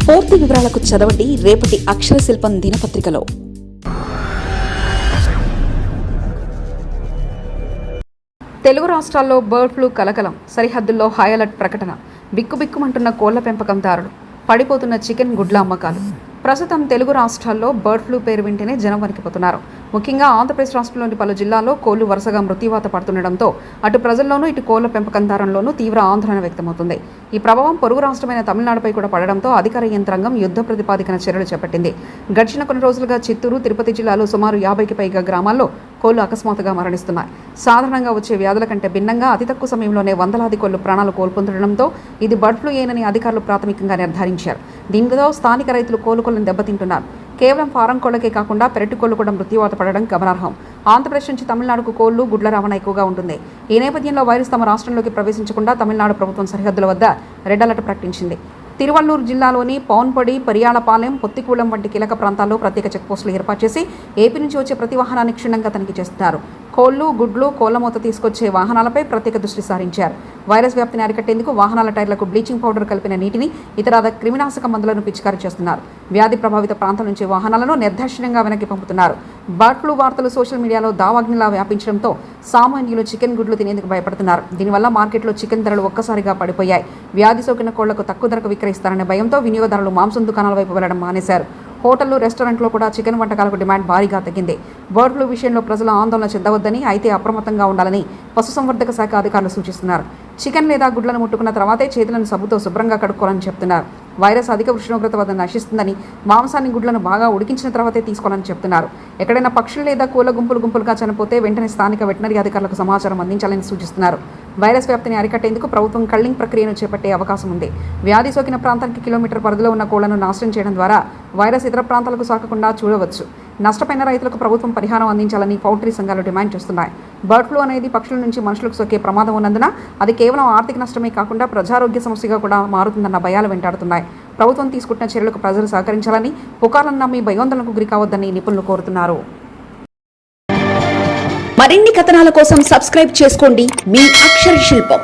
పూర్తి వివరాలకు చదవండి రేపటి అక్షర శిల్పం దినపత్రికలో. తెలుగు రాష్ట్రాల్లో బర్డ్ ఫ్లూ కలకలం, సరిహద్దుల్లో హై అలర్ట్ ప్రకటన, బిక్కుబిక్కుమంటున్న కోళ్ల పెంపకందారులు, పడిపోతున్న చికెన్ గుడ్ల అమ్మకాలు. ప్రస్తుతం తెలుగు రాష్ట్రాల్లో బర్డ్ ఫ్లూ పేరు వింటేనే జనం వణికిపోతున్నారు. ముఖ్యంగా ఆంధ్రప్రదేశ్ రాష్ట్రంలోని పలు జిల్లాల్లో కోళ్లు వరుసగా మృత్యువాత పడుతుండటంతో అటు ప్రజల్లోనూ ఇటు కోళ్ల పెంపకందారుల్లోనూ తీవ్ర ఆందోళన వ్యక్తమవుతుంది. ఈ ప్రభావం పొరుగు రాష్ట్రమైన తమిళనాడుపై కూడా పడడంతో అధికార యంత్రాంగం యుద్ధ ప్రతిపాదికన చర్యలు చేపట్టింది. గడిచిన కొన్ని రోజులుగా చిత్తూరు, తిరుపతి జిల్లాలో సుమారు 50కి పైగా గ్రామాల్లో కోళ్లు అకస్మాత్తుగా మరణిస్తున్నాయి. సాధారణంగా వచ్చే వ్యాధుల కంటే భిన్నంగా అతి తక్కువ సమయంలోనే వందలాది కోళ్లు ప్రాణాలు కోల్పొందడంతో ఇది బర్డ్ ఫ్లూ ఏనని అధికారులు ప్రాథమికంగా నిర్ధారించారు. దీనితో స్థానిక రైతులు కోలుకోలను దెబ్బతింటున్నారు. కేవలం ఫారం కోళ్లకే కాకుండా పెరటి కోళ్లు కూడా మృత్యువాత పడడం గమనార్హం. ఆంధ్రప్రదేశ్ నుంచి తమిళనాడుకు కోళ్లు, గుడ్ల రవాణా ఎక్కువగా ఉంటుంది. ఈ నేపథ్యంలో వైరస్ తమ రాష్ట్రంలోకి ప్రవేశించకుండా తమిళనాడు ప్రభుత్వం సరిహద్దుల వద్ద రెడ్ అలర్ట్ ప్రకటించింది. తిరువల్లూరు జిల్లాలోని పౌన్పొడి, పరియాలపాలెం, పొత్తికూళం వంటి కీలక ప్రాంతాల్లో ప్రత్యేక చెక్పోస్టులు ఏర్పాటు చేసి ఏపీ నుంచి వచ్చే ప్రతి వాహనాన్ని క్షుణ్ణంగా తనిఖీ చేస్తున్నారు. కోళ్లు, గుడ్లు, కోళ్ల మూత తీసుకొచ్చే వాహనాలపై ప్రత్యేక దృష్టి సారించారు. వైరస్ వ్యాప్తిని అరికట్టేందుకు వాహనాల టైర్లకు బ్లీచింగ్ పౌడర్ కలిపిన నీటిని, ఇతర క్రిమినాశక మందులను పిచికారీ చేస్తున్నారు. వ్యాధి ప్రభావిత ప్రాంతం నుంచి వాహనాలను నిర్దాక్షిణ్యంగా వెనక్కి పంపుతున్నారు. బర్డ్ ఫ్లూ వార్తలు సోషల్ మీడియాలో దావాగ్నిలా వ్యాపించడంతో సామాన్యులు చికెన్ గుడ్లు తినేందుకు భయపడుతున్నారు. దీనివల్ల మార్కెట్లో చికెన్ ధరలు ఒక్కసారిగా పడిపోయాయి. వ్యాధి సోకిన కోళ్లకు తక్కువ ధరకు విక్రయిస్తారనే భయంతో వినియోగదారులు మాంసం దుకాణాల వైపు వెళ్లడం మానేశారు. హోటళ్లు, రెస్టారెంట్లో కూడా చికెన్ వంటకాలకు డిమాండ్ భారీగా తగ్గింది. బర్డ్ ఫ్లూ విషయంలో ప్రజలు ఆందోళన చెందవద్దని, అయితే అప్రమత్తంగా ఉండాలని పశుసంవర్ధక శాఖ అధికారులు సూచిస్తున్నారు. చికెన్ లేదా గుడ్లను ముట్టుకున్న తర్వాతే చేతులను సబ్బుతో శుభ్రంగా కడుక్కోవాలని చెప్తున్నారు. వైరస్ అధిక ఉష్ణోగ్రత వద్ద నశిస్తుందని, మాంసాన్ని, గుడ్లను బాగా ఉడికించిన తర్వాతే తీసుకోవాలని చెప్తున్నారు. ఎక్కడైనా పక్షులు లేదా కోళ్ల గుంపులుగా చనిపోతే వెంటనే స్థానిక వెటనరీ అధికారులకు సమాచారం అందించాలని సూచిస్తున్నారు. వైరస్ వ్యాప్తిని అరికట్టేందుకు ప్రభుత్వం కల్లింగ్ ప్రక్రియను చేపట్టే అవకాశం ఉంది. వ్యాధి సోకిన ప్రాంతానికి కిలోమీటర్ పరిధిలో ఉన్న కోళ్లను నాశనం చేయడం ద్వారా వైరస్ ఇతర ప్రాంతాలకు సోకకుండా చూడవచ్చు. నష్టపోయిన రైతులకు ప్రభుత్వం పరిహారం అందించాలని పౌల్ట్రీ సంఘాలు డిమాండ్ చేస్తున్నాయి. బర్డ్ ఫ్లూ అనేది పక్షుల నుంచి మనుషులకు సోకే ప్రమాదం ఉన్నందున అది కేవలం ఆర్థిక నష్టమే కాకుండా ప్రజారోగ్య సమస్యగా కూడా మారుతుందన్న భయాలు వెంటాడుతున్నాయి. ప్రభుత్వం తీసుకుంటున్న చర్యలకు ప్రజలు సహకరించాలని, పుకార్లను నమ్మి భయోందనకు గురి కావద్దని నిపుణులు కోరుతున్నారు. మరిన్ని కథనాల కోసం సబ్స్క్రైబ్ చేసుకోండి మీ అక్షర శిల్పం.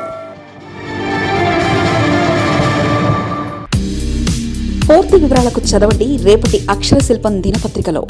పూర్తి వివరాలకు చదవండి రేపటి అక్షర శిల్పం దినపత్రికలో.